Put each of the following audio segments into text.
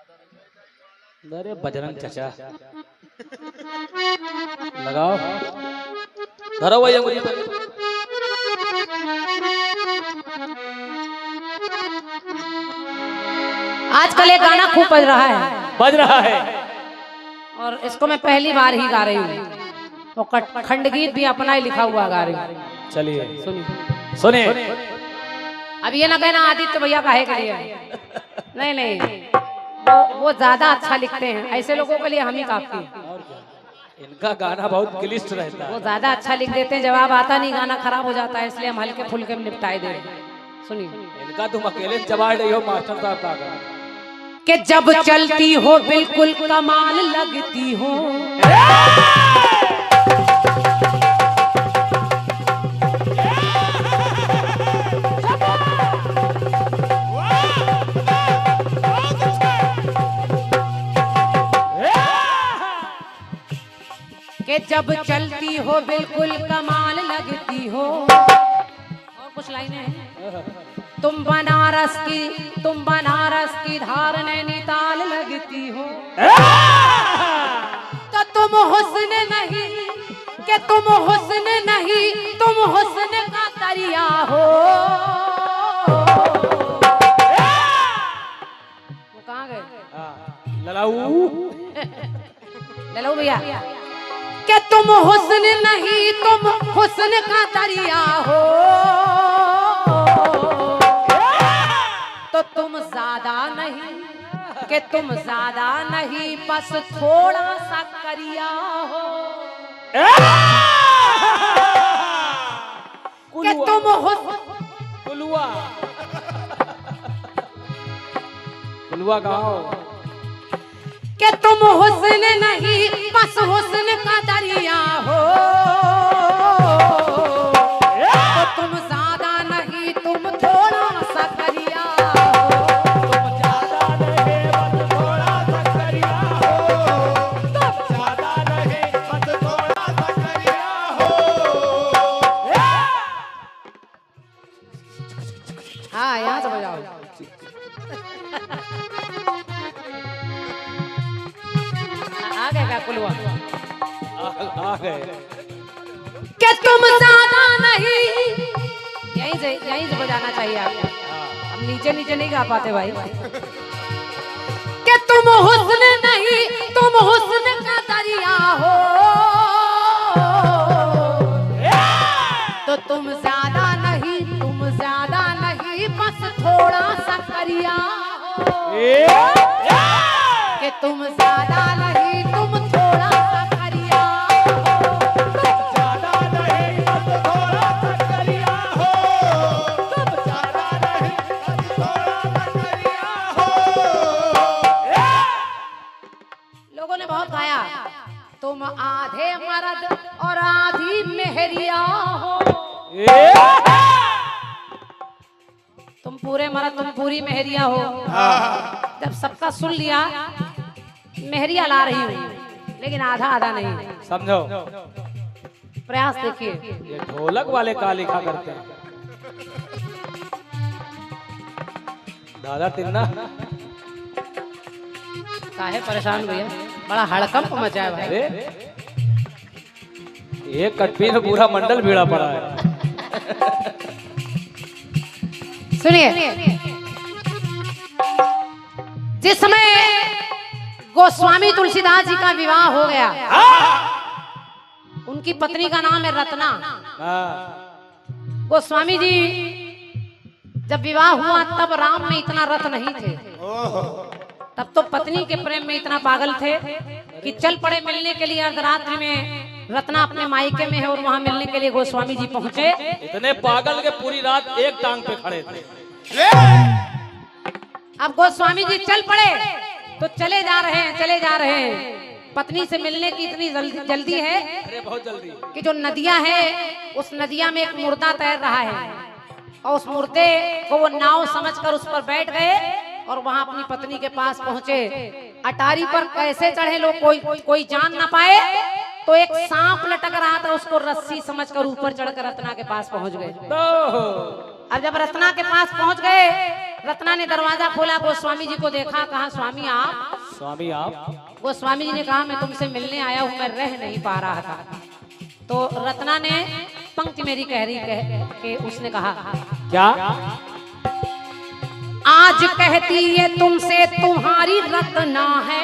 अरे बजरंग चचा लगाओ, धरो भैया मुझे। आजकल एक गाना खूब बज रहा है और इसको मैं पहली बार ही गा रही हूँ और खंड गीत भी अपना ही लिखा हुआ गा रही हूँ। चलिए सुनिए सुनिए। अब ये ना कहना आदित्य भैया काहे के लिए, नहीं नहीं, वो ज्यादा अच्छा लिखते हैं, ऐसे लोगों के लिए हम ही काफी हैं। इनका गाना बहुत क्लिष्ट रहता है, वो ज्यादा अच्छा लिख देते हैं, जवाब आता नहीं, गाना खराब हो जाता है, इसलिए हम हल्के फुल्के में निपटाए दे रहे हैं। सुनिए। इनका तुम अकेले जवाब रही हो मास्टर साहब का गाना कि जब चलती हो बिल्कुल कमाल लगती हो, कि जब चलती हो बिल्कुल कमाल लगती हो। और कुछ लाइनें हैं। तुम बनारस की धार नैनीताल लगती हो, तो तुम हुस्न नहीं, कि तुम हुस्न नहीं, तुम हुस्न का दरिया हो। वो कहाँ गए? ललाऊ ललाऊ भैया, कि तुम हुस्न नहीं, तुम हुस्न का दरिया हो, तो तुम ज्यादा नहीं, कि तुम ज्यादा नहीं, बस थोड़ा सा करिया हो, कि तुम कुलुआ कुलुआ गाओ, कि तुम हुस्न नहीं, बस हुस्न का दरिया हो, तो तुम ज्यादा नहीं, तुम थोड़ा सा करिया हो, तुम ज्यादा नहीं बस थोड़ा सा करिया हो, तुम ज्यादा नहीं बस थोड़ा सा करिया हो। हाँ यहाँ से बजाओ। आ गए क्या कुलवा? आ गए। कि तुम ज्यादा नहीं, यहीं से बजाना चाहिए आपको, अब नीचे नीचे नहीं गा पाते भाई। कि तुम हुस्न नहीं, तुम हुस्न का दरिया हो, तो तुम ज्यादा नहीं, तुम ज्यादा नहीं, बस थोड़ा सा करिया हो, कि तुम ज्यादा नहीं, तुम थोड़ा सा करिया हो, ज्यादा नहीं बस थोड़ा सा करिया हो, तुम ज्यादा नहीं बस थोड़ा सा करिया हो। लोगों ने बहुत गाया, तुम आधे मर्द और आधी मेहरिया हो, तुम पूरे मर्द, तुम पूरी मेहरिया हो। जब सबका सुन लिया, मेहरिया ला रही हूँ, लेकिन आधा आधा नहीं, समझो। प्रयास देखिए। ये ढोलक वाले का लिखा करते हैं दादा तिन्ना। काहे परेशान भैया, बड़ा हड़कंप मचा है भाई। अरे एक कटपी में पूरा मंडल भीड़ा पड़ा है। सुनिए, जिस समय गोस्वामी तुलसीदास जी का विवाह हो गया, उनकी पत्नी का नाम है रत्ना। गोस्वामी जी जब विवाह हुआ तब राम में इतना रत नहीं थे, तब तो पत्नी के प्रेम में इतना पागल थे कि चल पड़े मिलने के लिए। अर्धरात्रि में रत्ना अपने मायके में है और वहां मिलने के लिए गोस्वामी जी पहुंचे। इतने पागल के पूरी रात एक टांग पे खड़े थे। अब गोस्वामी जी चल पड़े तो चले जा रहे हैं। पत्नी से मिलने की इतनी जल्दी है, अरे बहुत जल्दी, कि जो नदियां है उस नदियां में एक मुर्दा तैर रहा है, और उस मुर्दे को वो नाव समझकर उस पर बैठ गए और वहां अपनी पत्नी के पास पहुंचे। अटारी पर कैसे चढ़े लोग कोई जान ना पाए, तो एक सांप लटक रहा था, उसको रस्सी समझकर ऊपर चढ़कर रत्ना के पास पहुंच गए। अब जब रत्ना के पास पहुंच गए, रत्ना ने दरवाजा खोला, गोस्वामी जी को देखा, कहा स्वामी आप? स्वामी आप? गोस्वामी जी ने कहा मैं तुमसे मिलने आया हूँ, मैं रह नहीं पा रहा था। तो रत्ना ने पंक्ति मेरी कह के उसने कहा क्या? आज कहती है तुमसे तुम्हारी रत्ना है,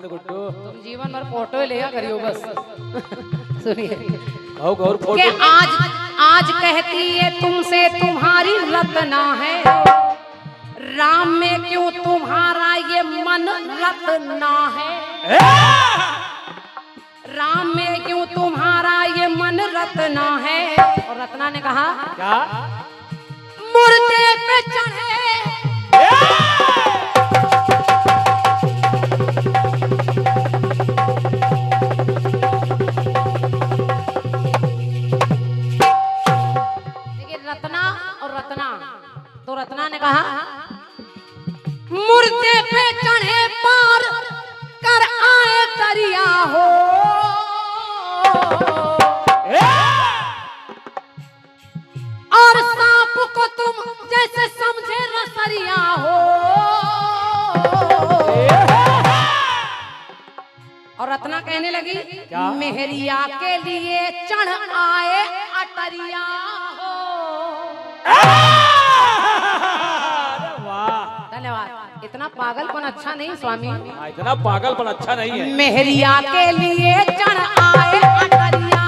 गुड्डू तुम जीवन भर फोटो लिया करियो बस। सुनिए कि आज कहती है तुमसे तुम्हारी रत्ना है, राम में क्यों तुम्हारा ये मन रत्ना है, राम में क्यों तुम्हारा ये मन रत्ना है। और रत्ना ने कहा क्या? मुर्दे पे चढ़े तो रत्ना ने कहा मुर्दे पे चढ़े पार कर आए दरिया हो, और सांप को तुम जैसे समझे रसरिया हो। और रत्ना कहने लगी मेहरिया के लिए चढ़ आए अटरिया हो। धन्यवाद। इतना पागलपन अच्छा नहीं स्वामी, इतना पागलपन अच्छा नहीं है। मेहरिया के लिए चढ़ आए अटरिया,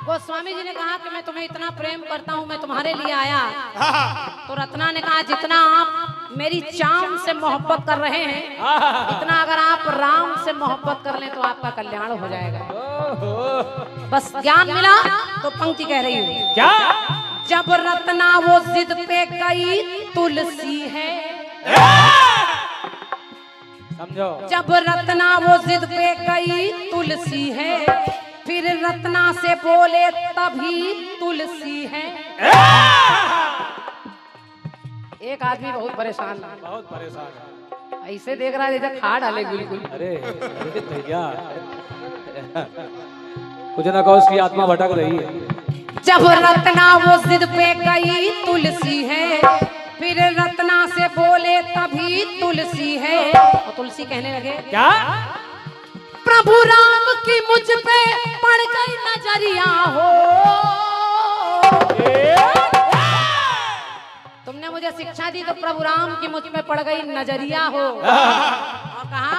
गोस्वामी जी ने कहा कि मैं तुम्हें इतना प्रेम करता हूँ, मैं तुम्हारे लिए आया। तो रत्ना ने कहा जितना आप मेरी चाम से मोहब्बत कर रहे हैं, इतना अगर आप राम से मोहब्बत कर लें तो आपका कल्याण हो जाएगा। बस ज्ञान मिला तो पंक्ति कह रही हूँ क्या? जब रत्ना वो जिद पे गई तुलसी है, समझो, जब रत्ना वो जिद पे गई तुलसी है, फिर रत्ना से बोले तभी तुलसी है। एक आदमी बहुत परेशान है, बहुत परेशान है। ऐसे देख रहा है जैसे खा डाले बिल्कुल। अरे भैया कुछ ना कहो, उसकी आत्मा भटक रही है। जब रत्ना वो जिद पे गई तुलसी है, फिर रत्ना से बोले तभी तुलसी है। और तुलसी कहने लगे क्या? प्रभु राम की मुझ पे पड़ गई नजरिया हो, तुमने मुझे शिक्षा दी तो प्रभु राम की मुझ पे पड़ गई नजरिया हो। और कहा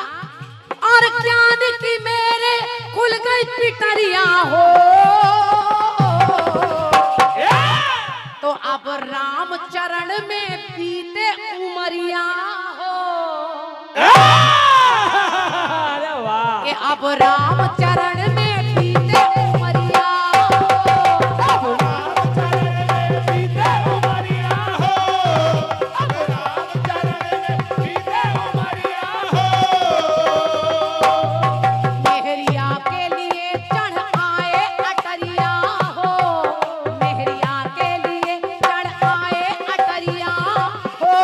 और ज्ञान की मेरे खुल गई पिटरिया हो, तो अब राम चरण में बीते उमरिया हो। कि अब राम चरण में बीते उमरिया हो, मेहरिया के लिए चढ़ आए अटरिया हो, मेहरिया के लिए चढ़ आए अटरिया हो।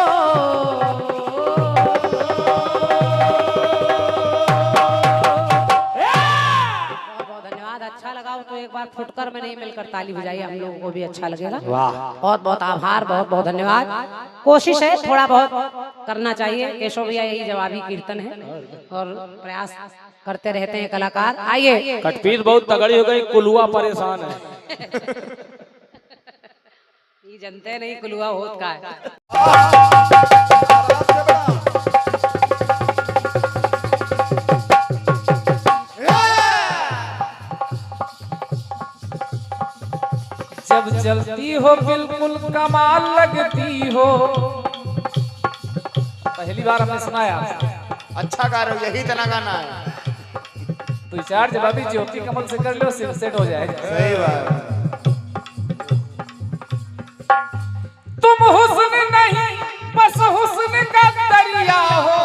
अच्छा लगा हो तो एक बार फुटकर में नहीं मिलकर ताली बजाइए, हम लोगों को भी अच्छा लगेगा। बहुत बहुत आभार, बहुत बहुत धन्यवाद। कोशिश है थोड़ा बहुत करना चाहिए, केशव भैया यही जवाबी कीर्तन है और प्रयास करते रहते हैं कलाकार। आइए, कटपीत बहुत तगड़ी हो गई, कुलुआ परेशान है। ये जनते नहीं कुलुआ होत का है। जब चलती हो बिल्कुल कमाल लगती हो। पहली बार हमने सुनाया। अच्छा गा रहे हो, यही तना गाना है। तो चार जवाबी ज्योति कमल से कर लो, सेट हो जाएगा। सही बात। तुम हुस्न नहीं बस हुस्न का दरिया हो,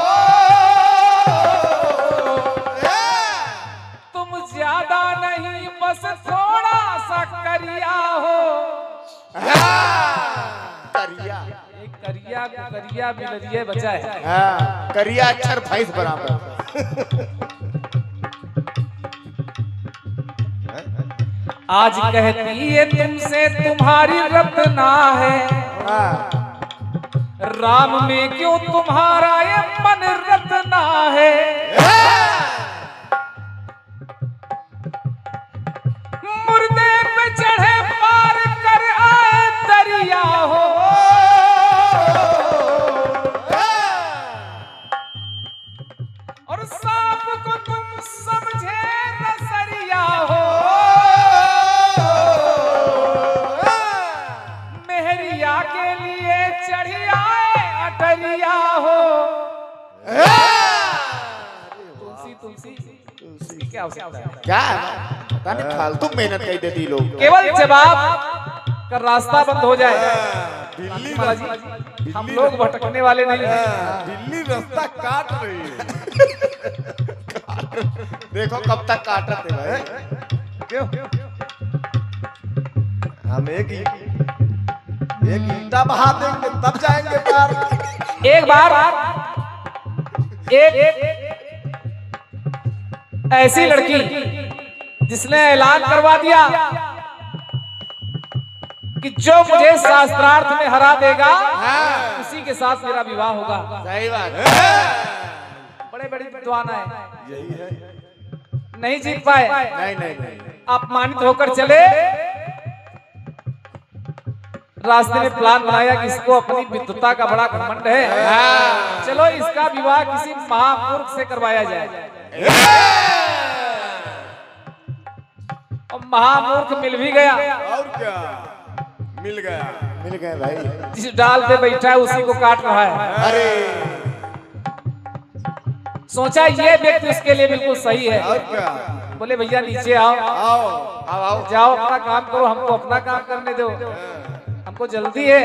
करिया बिलरिया बचा है। हाँ, करिया अक्षर भैंस बराबर। आज कहती है तुमसे तुम्हारी रत्ना है, हाँ, राम में क्यों तुम्हारा ये मन रत्ना है। मुर्दे पे चढ़े पार कर आए दरिया हो, और सांप को तुम समझे नसरिया हो। मेहरिया के लिए चढ़ी आए अटरिया हो। तुलसी तुलसी क्या हो सकता है? क्या पता नहीं, फालतू मेहनत कर देती लोग। केवल जवाब का रास्ता बंद हो जाए। दिल्ली जी, हम लोग भटकने वाले नहीं हैं। दिल्ली रास्ता काट रही है। देखो कब तक काटते भाई। क्यों? हम एक ईंटा बहा देंगे तब जाएंगे पार। एक बार एक ऐसी लड़की जिसने ऐलान करवा दिया कि जो मुझे शास्त्रार्थ में हरा देगा उसी के साथ मेरा विवाह होगा। सही बात है। बड़े बड़े विद्वान आए, यही है। नहीं जीत पाए, नहीं नहीं नहीं, अपमानित होकर चले। रास्ते में प्लान बनाया कि इसको अपनी विद्वता का बड़ा घमंड है, चलो इसका विवाह किसी महामूर्ख से करवाया जाए। और महामूर्ख मिल भी गया, और क्या मिल गया? मिल गए भाई। जिस डाल पे बैठा है उसी को काट रहा है। अरे सोचा ये व्यक्ति उसके लिए बिल्कुल सही है। और क्या? बोले भैया नीचे आओ, आओ आओ आओ। जाओ अपना काम करो, हमको अपना काम करने दो, हमको जल्दी है।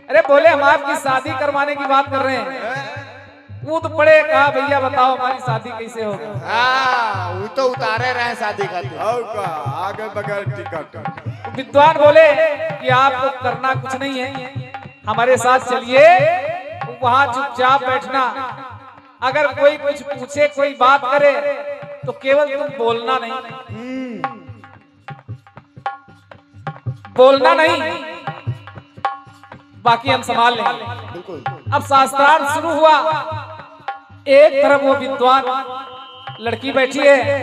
अरे बोले हम आपकी शादी करवाने की बात कर रहे हैं। कूद पड़े, कहा भैया बताओ हमारी शादी कैसे होगी। हाँ, वो तो उतारे रहे शादी खातिर। और क्या? आगे बगैर टिकट। विद्वान बोले कि आपको करना कुछ नहीं है, हमारे साथ चलिए, वहां चुपचाप बैठना। अगर कोई कुछ पूछे, कोई बात करे तो केवल तुम बोलना नहीं, बोलना नहीं, बाकी हम संभाल लेंगे। बिल्कुल। अब शास्त्रार्थ शुरू हुआ। एक तरफ वो विद्वान लड़की बैठी है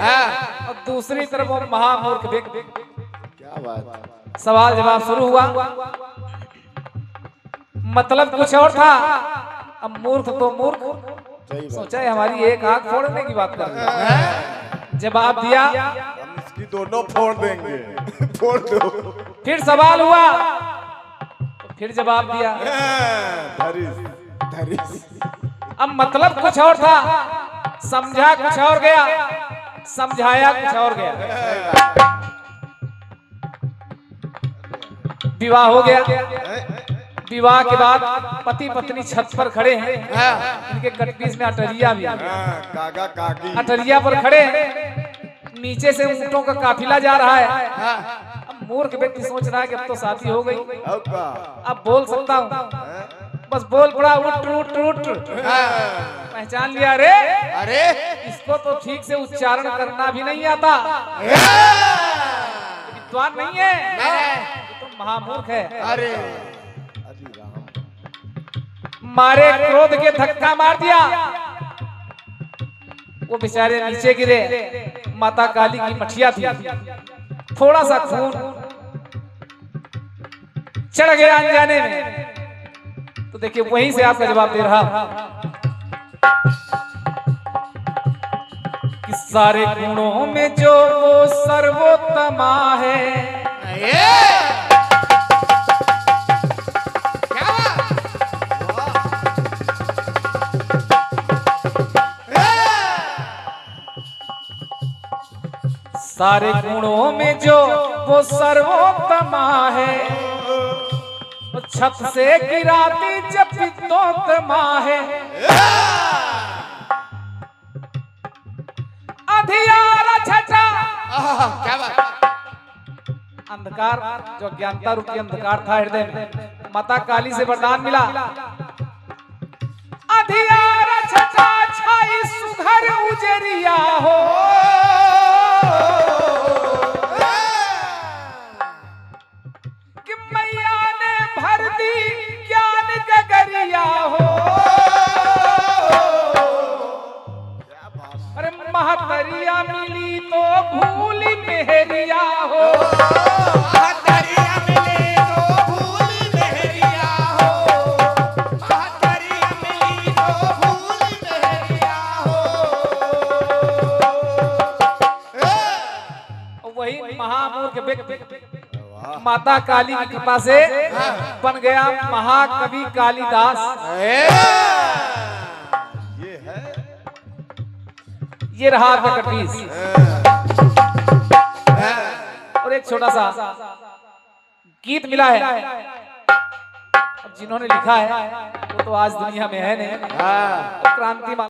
और दूसरी तरफ वो महामूर्ख व्यक्ति। क्या बात। सवाल जवाब शुरू हुआ। मतलब कुछ और था, अब मूर्ख तो मूर्ख सोचा है हमारी एक आंख फोड़ने की बात कर रहे हैं। जवाब दिया, हम इसकी दोनों फोड़ देंगे। फोड़ दो। फिर सवाल हुआ, फिर जवाब दिया। धरिस धरिस। अब मतलब कुछ और था, समझा कुछ और गया, समझाया कुछ और गया। विवाह हो गया। विवाह के बाद पति पत्नी छत पर खड़े हैं। इनके कटपीस में अटरिया भी है। काका काकी अटरिया पर खड़े हैं। नीचे से ऊंटों का काफिला जा रहा है। अब मूर्ख व्यक्ति सोच रहा है कि अब तो शादी हो गई, और क्या? अब बोल सकता हूँ। बस बोल पड़ा, उठ उठ उठ। पहचान लिया, रे अरे इसको तो ठीक से उच्चारण करना भी नहीं आता, विद्वान नहीं है, ये तो महामूर्ख है। अरे मारे क्रोध के धक्का मार दिया, वो बेचारे नीचे गिरे। माता काली की मठिया थी, थोड़ा सा खून चढ़ गया अनजाने में। तो देखिए वहीं से आपका जवाब दे रहा कि सारे गुणों में जो वो सर्वोत्तमा है। सारे गुणों में जो वो सर्वोत्तमा है, छत से गिराती जब विद्योत्तमा है। अधियारा छटा, क्या बात। अंधकार जो अज्ञानता रूपी अंधकार था हृदय में, माता काली से वरदान मिला महातरिया मिली तो भूली मेहरिया हो। महातरिया मिली तो भूली मेहरिया हो। महातरिया मिली तो भूली मेहरिया हो। वही महामूर्ख व्यक्ति माता काली की कृपा से बन गया महाकवि कालिदास। ये है ये रहा प्रकटीस। और एक छोटा सा गीत मिला है, जिन्होंने लिखा है वो तो आज दुनिया में है नहीं। क्रांति